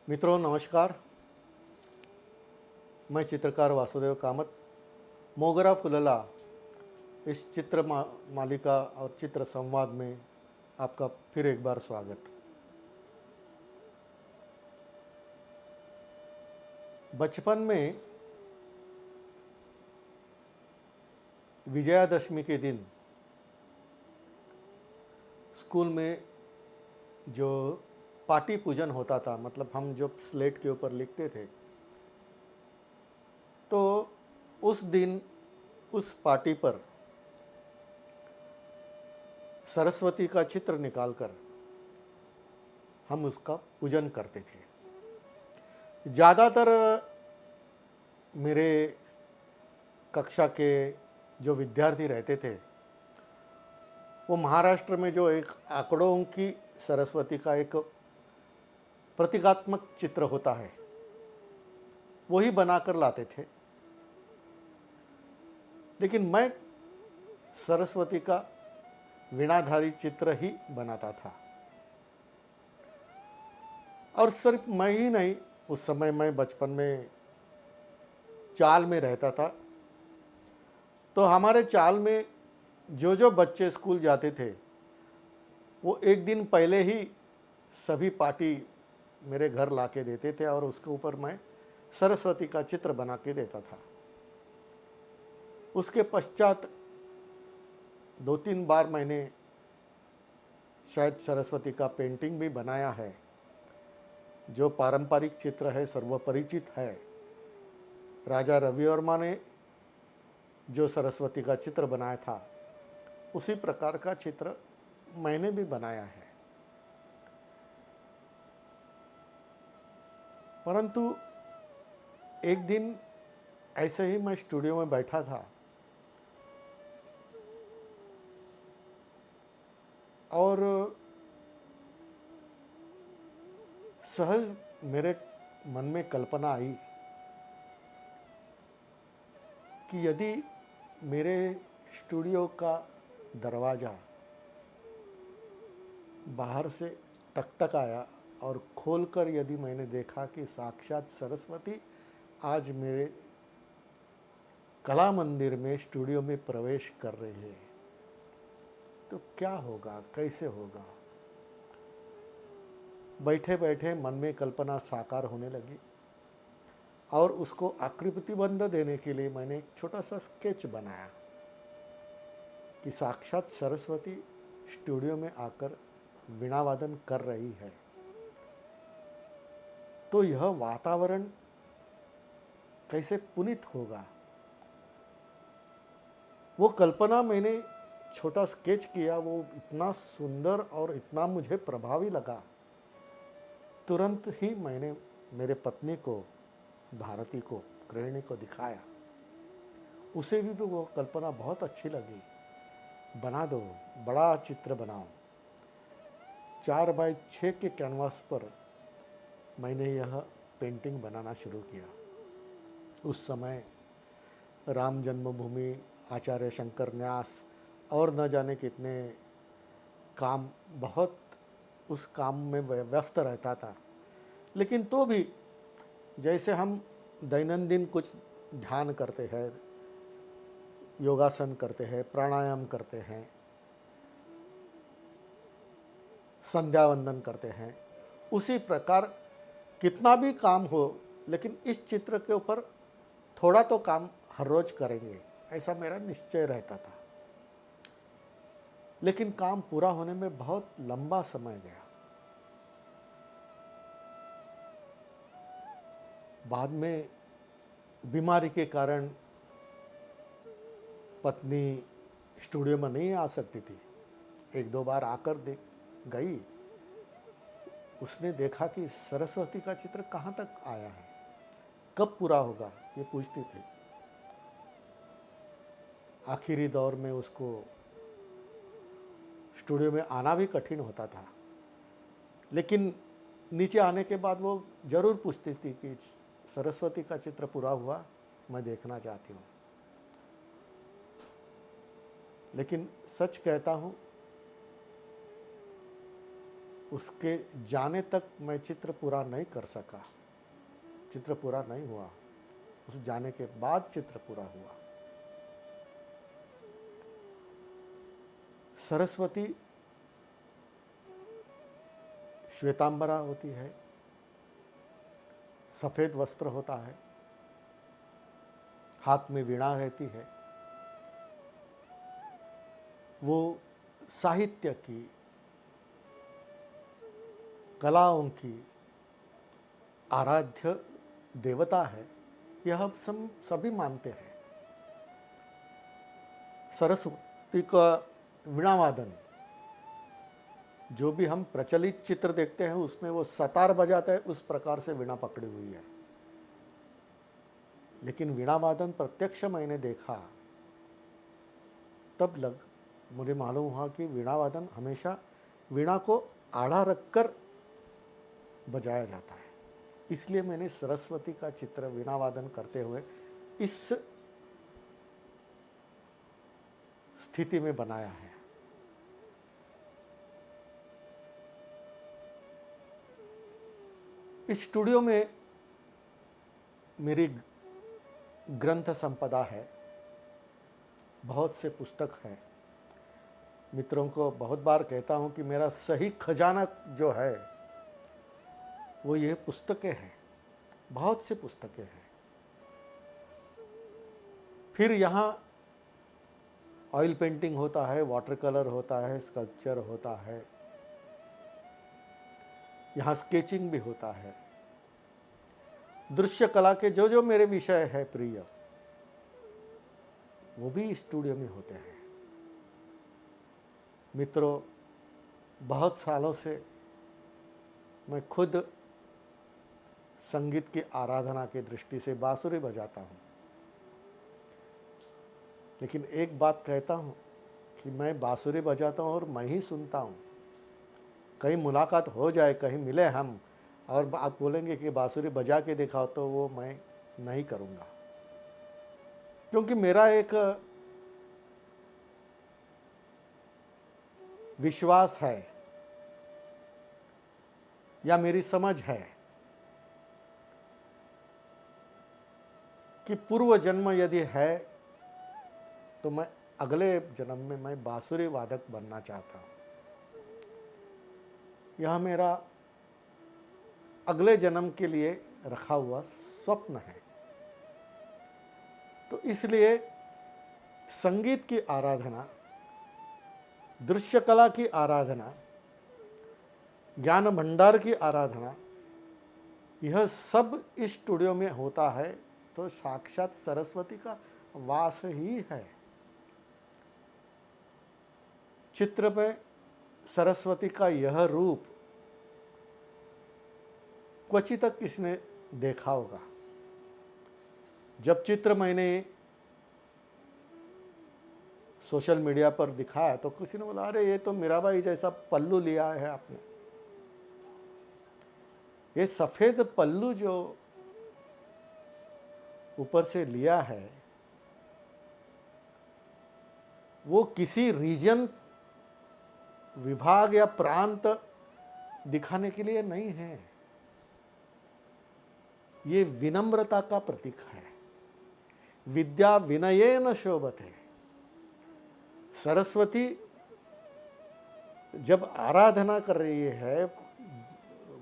मित्रों नमस्कार। मैं चित्रकार वासुदेव कामत। मोगरा फुलला इस मालिका और चित्र संवाद में आपका फिर एक बार स्वागत। बचपन में विजयादशमी के दिन स्कूल में जो पाटी पूजन होता था, मतलब हम जो स्लेट के ऊपर लिखते थे, तो उस दिन उस पाटी पर सरस्वती का चित्र निकालकर हम उसका पूजन करते थे। ज़्यादातर मेरे कक्षा के जो विद्यार्थी रहते थे वो महाराष्ट्र में जो एक आंकड़ों की सरस्वती का एक प्रतीकात्मक चित्र होता है वही बनाकर लाते थे, लेकिन मैं सरस्वती का वीणाधारी चित्र ही बनाता था। और सिर्फ मैं ही नहीं, उस समय मैं बचपन में चाल में रहता था, तो हमारे चाल में जो जो बच्चे स्कूल जाते थे वो एक दिन पहले ही सभी पार्टी मेरे घर ला के देते थे और उसके ऊपर मैं सरस्वती का चित्र बना के देता था। उसके पश्चात 2-3 बार मैंने शायद सरस्वती का पेंटिंग भी बनाया है। जो पारंपरिक चित्र है सर्वपरिचित है। राजा रवि वर्मा ने जो सरस्वती का चित्र बनाया था उसी प्रकार का चित्र मैंने भी बनाया है। परंतु एक दिन ऐसे ही मैं स्टूडियो में बैठा था और सहज मेरे मन में कल्पना आई कि यदि मेरे स्टूडियो का दरवाज़ा बाहर से टकटकाया और खोलकर यदि मैंने देखा कि साक्षात सरस्वती आज मेरे कला मंदिर में स्टूडियो में प्रवेश कर रही है, तो क्या होगा, कैसे होगा। बैठे बैठे मन में कल्पना साकार होने लगी और उसको आकृतिबंध देने के लिए मैंने एक छोटा सा स्केच बनाया कि साक्षात सरस्वती स्टूडियो में आकर वीणा वादन कर रही है। तो यह वातावरण कैसे पुनित होगा, वो कल्पना मैंने छोटा स्केच किया। वो इतना सुंदर और इतना मुझे प्रभावी लगा, तुरंत ही मैंने मेरे पत्नी को, भारती को, गृहिणी को दिखाया। उसे भी वो कल्पना बहुत अच्छी लगी। बना दो, बड़ा चित्र बनाओ। 4x6 के कैनवास पर मैंने यह पेंटिंग बनाना शुरू किया। उस समय राम जन्मभूमि, आचार्य शंकर न्यास और न जाने कितने काम, बहुत उस काम में व्यस्त रहता था। लेकिन तो भी जैसे हम दैनंदिन कुछ ध्यान करते हैं, योगासन करते हैं, प्राणायाम करते हैं, संध्या वंदन करते हैं, उसी प्रकार कितना भी काम हो, लेकिन इस चित्र के ऊपर थोड़ा तो काम हर रोज करेंगे, ऐसा मेरा निश्चय रहता था। लेकिन काम पूरा होने में बहुत लंबा समय गया। बाद में बीमारी के कारण पत्नी स्टूडियो में नहीं आ सकती थी। 1-2 बार आकर गई। उसने देखा कि सरस्वती का चित्र कहाँ तक आया है, कब पूरा होगा, ये पूछती थी। आखिरी दौर में उसको स्टूडियो में आना भी कठिन होता था, लेकिन नीचे आने के बाद वो ज़रूर पूछती थी कि सरस्वती का चित्र पूरा हुआ, मैं देखना चाहती हूँ। लेकिन सच कहता हूँ, उसके जाने तक मैं चित्र पूरा नहीं कर सका, चित्र पूरा नहीं हुआ। उस जाने के बाद चित्र पूरा हुआ। सरस्वती श्वेतांबरा होती है, सफ़ेद वस्त्र होता है, हाथ में वीणा रहती है। वो साहित्य की, कलाओं की आराध्य देवता है, यह हम सभी मानते हैं। सरस्वती का वीणावादन, जो भी हम प्रचलित चित्र देखते हैं उसमें वो सतार बजाता है, उस प्रकार से वीणा पकड़ी हुई है। लेकिन वीणावादन प्रत्यक्ष मैंने देखा, तब मुझे मालूम हुआ कि वीणावादन हमेशा वीणा को आड़ा रखकर बजाया जाता है। इसलिए मैंने सरस्वती का चित्र वीणावादन करते हुए इस स्थिति में बनाया है। इस स्टूडियो में मेरी ग्रंथ संपदा है, बहुत से पुस्तक हैं। मित्रों को बहुत बार कहता हूँ कि मेरा सही खजाना जो है वो ये पुस्तकें हैं, बहुत सी पुस्तकें हैं। फिर यहाँ ऑयल पेंटिंग होता है, वाटर कलर होता है, स्कल्पचर होता है, यहाँ स्केचिंग भी होता है। दृश्य कला के जो जो मेरे विषय है प्रिय, वो भी स्टूडियो में होते हैं। मित्रों, बहुत सालों से मैं खुद संगीत की आराधना की दृष्टि से बांसुरी बजाता हूँ। लेकिन एक बात कहता हूँ कि मैं बांसुरी बजाता हूँ और मैं ही सुनता हूँ। कहीं मुलाकात हो जाए, कहीं मिले हम और आप बोलेंगे कि बांसुरी बजा के दिखाओ, तो वो मैं नहीं करूँगा। क्योंकि मेरा एक विश्वास है या मेरी समझ है कि पूर्व जन्म यदि है तो मैं अगले जन्म में मैं बांसुरी वादक बनना चाहता हूँ। यह मेरा अगले जन्म के लिए रखा हुआ स्वप्न है। तो इसलिए संगीत की आराधना, दृश्य कला की आराधना, ज्ञान भंडार की आराधना, यह सब इस स्टूडियो में होता है तो साक्षात सरस्वती का वास ही है। चित्र में सरस्वती का यह रूप क्वचित किसने देखा होगा। जब चित्र मैंने सोशल मीडिया पर दिखाया तो किसी ने बोला, अरे ये तो मीराबाई जैसा पल्लू लिया है आपने। ये सफ़ेद पल्लू जो ऊपर से लिया है वो किसी रीजन, विभाग या प्रांत दिखाने के लिए नहीं है। ये विनम्रता का प्रतीक है। विद्या विनयेन शोभते। सरस्वती जब आराधना कर रही है,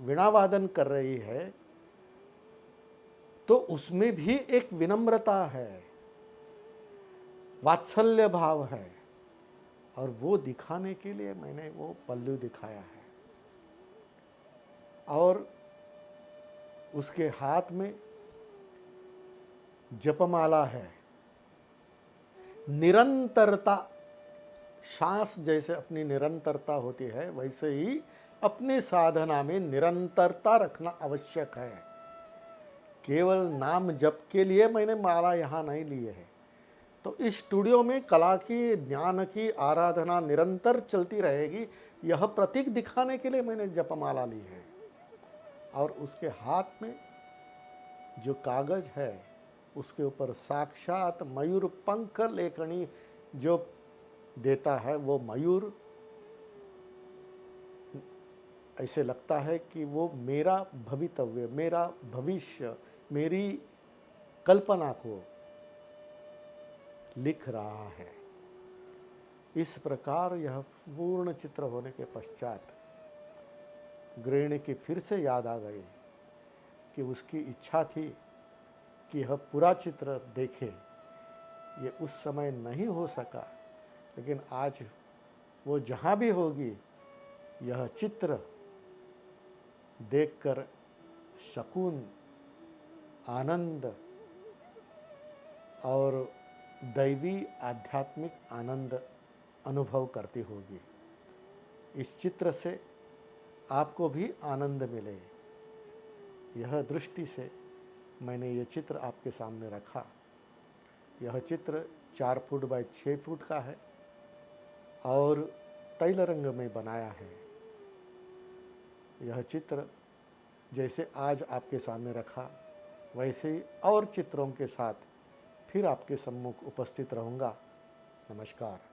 वीणावादन कर रही है, तो उसमें भी एक विनम्रता है, वात्सल्य भाव है, और वो दिखाने के लिए मैंने वो पल्लू दिखाया है। और उसके हाथ में जपमाला है। निरंतरता, सांस जैसे अपनी निरंतरता होती है, वैसे ही अपनी साधना में निरंतरता रखना आवश्यक है। केवल नाम जप के लिए मैंने माला यहाँ नहीं ली है। तो इस स्टूडियो में कला की, ज्ञान की आराधना निरंतर चलती रहेगी, यह प्रतीक दिखाने के लिए मैंने जपमाला ली है। और उसके हाथ में जो कागज है उसके ऊपर साक्षात मयूर पंख लेखनी जो देता है, वो मयूर ऐसे लगता है कि वो मेरा भवितव्य, मेरा भविष्य, मेरी कल्पना को लिख रहा है। इस प्रकार यह पूर्ण चित्र होने के पश्चात गृहिणी की फिर से याद आ गई कि उसकी इच्छा थी कि यह पूरा चित्र देखे। ये उस समय नहीं हो सका, लेकिन आज वो जहाँ भी होगी यह चित्र देखकर सकून, आनंद और दैवी आध्यात्मिक आनंद अनुभव करती होगी। इस चित्र से आपको भी आनंद मिले, यह दृष्टि से मैंने ये चित्र आपके सामने रखा। यह चित्र 4 फुट बाय 6 फुट का है और तैल रंग में बनाया है। यह चित्र जैसे आज आपके सामने रखा, वैसे ही और चित्रों के साथ फिर आपके सम्मुख उपस्थित रहूँगा। नमस्कार।